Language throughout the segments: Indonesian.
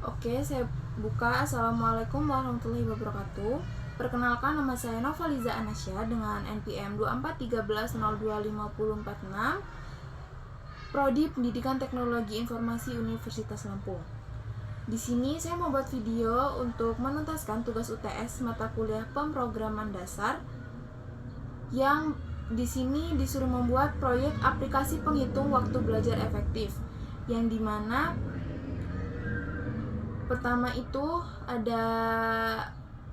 Oke, saya buka. Assalamualaikum warahmatullahi wabarakatuh. Perkenalkan, nama saya Novaliza Anasya dengan NPM 2413025046, Prodi Pendidikan Teknologi Informasi Universitas Lampung. Di sini saya mau buat video untuk menuntaskan tugas UTS mata kuliah pemrograman dasar yang di sini disuruh membuat proyek aplikasi penghitung waktu belajar efektif, yang dimana pertama itu ada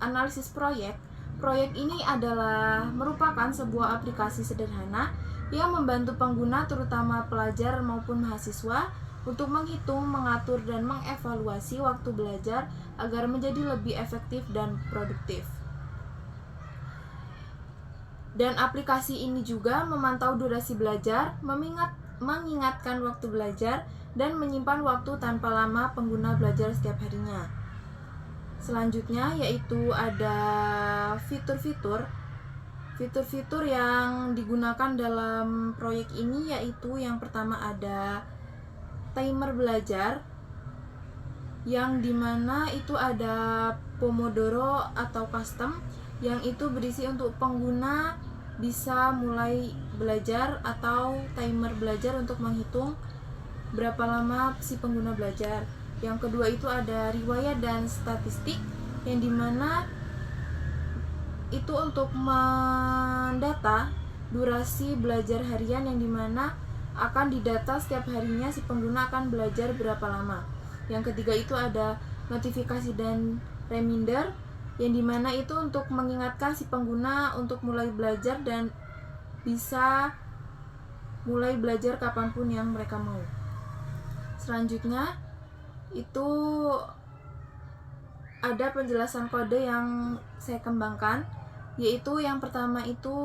analisis proyek. Proyek ini adalah merupakan sebuah aplikasi sederhana yang membantu pengguna, terutama pelajar maupun mahasiswa, untuk menghitung, mengatur, dan mengevaluasi waktu belajar agar menjadi lebih efektif dan produktif. Dan aplikasi ini juga memantau durasi belajar, mengingatkan waktu belajar, dan menyimpan waktu tanpa lama pengguna belajar setiap harinya. Selanjutnya yaitu ada fitur-fitur yang digunakan dalam proyek ini, yaitu yang pertama ada timer belajar, yang dimana itu ada Pomodoro atau custom, yang itu berisi untuk pengguna bisa mulai belajar, atau timer belajar untuk menghitung berapa lama si pengguna belajar. Yang kedua itu ada riwayat dan statistik, yang dimana itu untuk mendata durasi belajar harian, yang dimana akan didata setiap harinya si pengguna akan belajar berapa lama. Yang ketiga itu ada notifikasi dan reminder, yang dimana itu untuk mengingatkan si pengguna untuk mulai belajar dan bisa mulai belajar kapanpun yang mereka mau. Selanjutnya itu ada penjelasan kode yang saya kembangkan, yaitu yang pertama itu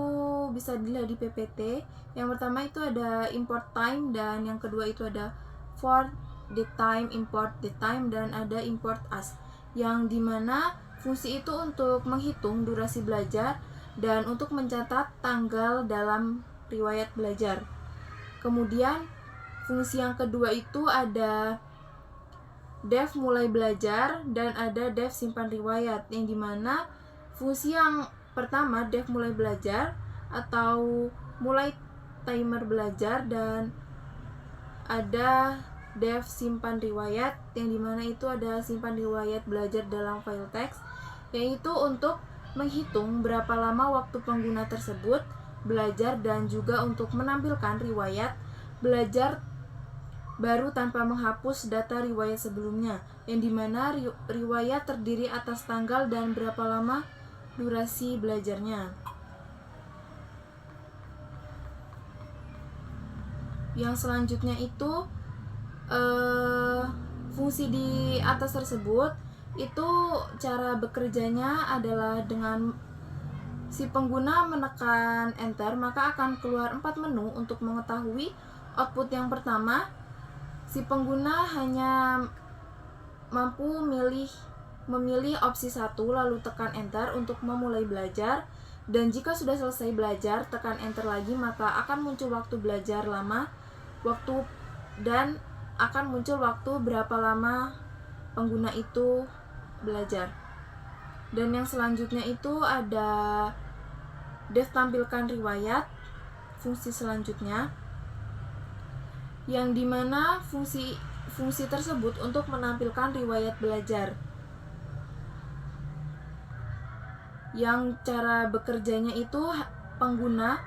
bisa dilihat di PPT. Yang pertama itu ada import time, dan yang kedua itu ada for the time, import the time, dan ada import as, yang dimana fungsi itu untuk menghitung durasi belajar dan untuk mencatat tanggal dalam riwayat belajar. Kemudian fungsi yang kedua itu ada def mulai belajar dan ada def simpan riwayat, yang dimana fungsi yang pertama def mulai belajar atau mulai timer belajar, dan ada def simpan riwayat, yang dimana itu ada simpan riwayat belajar dalam file teks, yaitu untuk menghitung berapa lama waktu pengguna tersebut belajar dan juga untuk menampilkan riwayat belajar baru tanpa menghapus data riwayat sebelumnya, yang dimana riwayat terdiri atas tanggal dan berapa lama durasi belajarnya. Yang selanjutnya itu fungsi di atas tersebut itu cara bekerjanya adalah dengan si pengguna menekan enter, maka akan keluar 4 menu untuk mengetahui output. Yang pertama, si pengguna hanya mampu memilih opsi 1 lalu tekan enter untuk memulai belajar, dan jika sudah selesai belajar tekan enter lagi, maka akan muncul waktu belajar lama, dan akan muncul waktu berapa lama pengguna itu belajar. Dan yang selanjutnya itu ada def tampilkan riwayat, fungsi selanjutnya, yang dimana fungsi tersebut untuk menampilkan riwayat belajar. Yang cara bekerjanya itu pengguna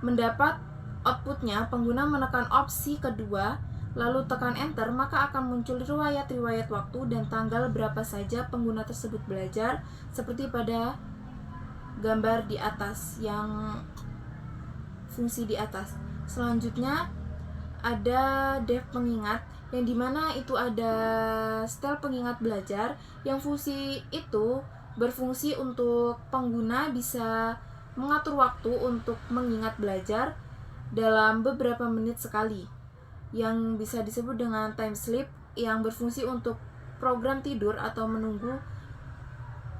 mendapat outputnya, pengguna menekan opsi kedua lalu tekan enter, maka akan muncul riwayat waktu dan tanggal berapa saja pengguna tersebut belajar, seperti pada gambar di atas, yang fungsi di atas. Selanjutnya ada def pengingat, yang dimana itu ada setel pengingat belajar, yang fungsi itu berfungsi untuk pengguna bisa mengatur waktu untuk mengingat belajar dalam beberapa menit sekali, yang bisa disebut dengan time sleep, yang berfungsi untuk program tidur atau menunggu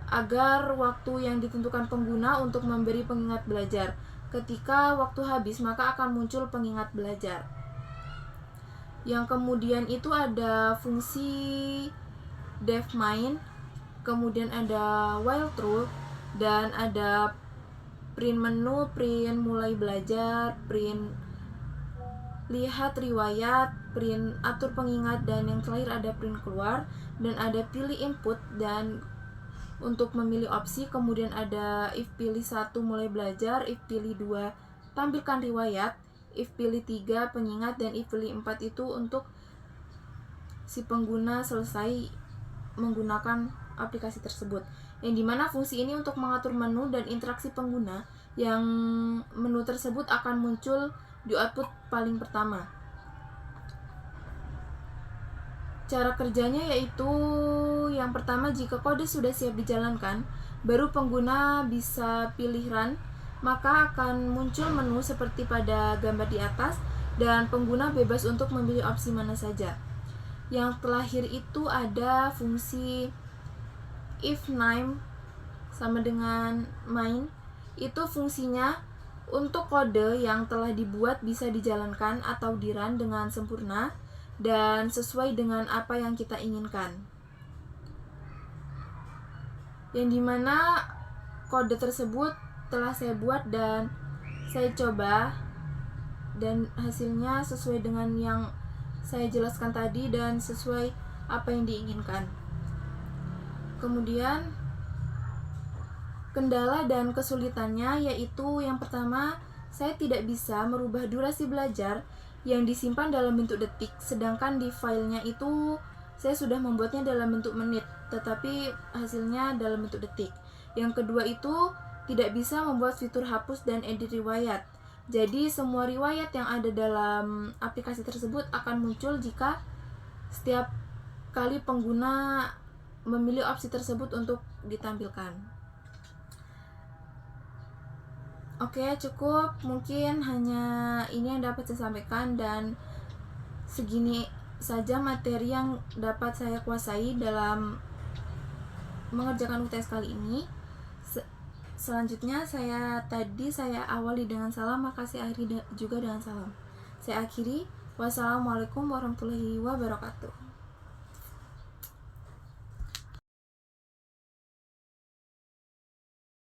agar waktu yang ditentukan pengguna untuk memberi pengingat belajar. Ketika waktu habis, maka akan muncul pengingat belajar. Yang kemudian itu ada fungsi Dev Main, kemudian ada While True, dan ada print menu, print mulai belajar, print lihat riwayat, print atur pengingat, dan yang terakhir ada print keluar, dan ada pilih input dan untuk memilih opsi, kemudian ada if pilih 1 mulai belajar, if pilih 2 tampilkan riwayat, if pilih 3 pengingat, dan if pilih 4 itu untuk si pengguna selesai menggunakan aplikasi tersebut. Yang dimana fungsi ini untuk mengatur menu dan interaksi pengguna, yang menu tersebut akan muncul di output paling pertama. Cara kerjanya yaitu yang pertama, jika kode sudah siap dijalankan, baru pengguna bisa pilih run, maka akan muncul menu seperti pada gambar di atas dan pengguna bebas untuk memilih opsi mana saja. Yang terakhir itu ada fungsi if name sama dengan main. Itu fungsinya untuk kode yang telah dibuat bisa dijalankan atau di run dengan sempurna dan sesuai dengan apa yang kita inginkan. Yang dimana kode tersebut telah saya buat dan saya coba, dan hasilnya sesuai dengan yang saya jelaskan tadi dan sesuai apa yang diinginkan. Kemudian kendala dan kesulitannya yaitu yang pertama, saya tidak bisa merubah durasi belajar yang disimpan dalam bentuk detik, sedangkan di filenya itu saya sudah membuatnya dalam bentuk menit, tetapi hasilnya dalam bentuk detik. Yang kedua itu tidak bisa membuat fitur hapus dan edit riwayat. Jadi semua riwayat yang ada dalam aplikasi tersebut akan muncul jika setiap kali pengguna memilih opsi tersebut untuk ditampilkan. Oke, cukup. Mungkin hanya ini yang dapat saya sampaikan, dan segini saja materi yang dapat saya kuasai dalam mengerjakan UTS kali ini. Selanjutnya saya awali dengan salam, maka saya akhiri juga dengan salam. Saya akhiri. Wassalamualaikum warahmatullahi wabarakatuh.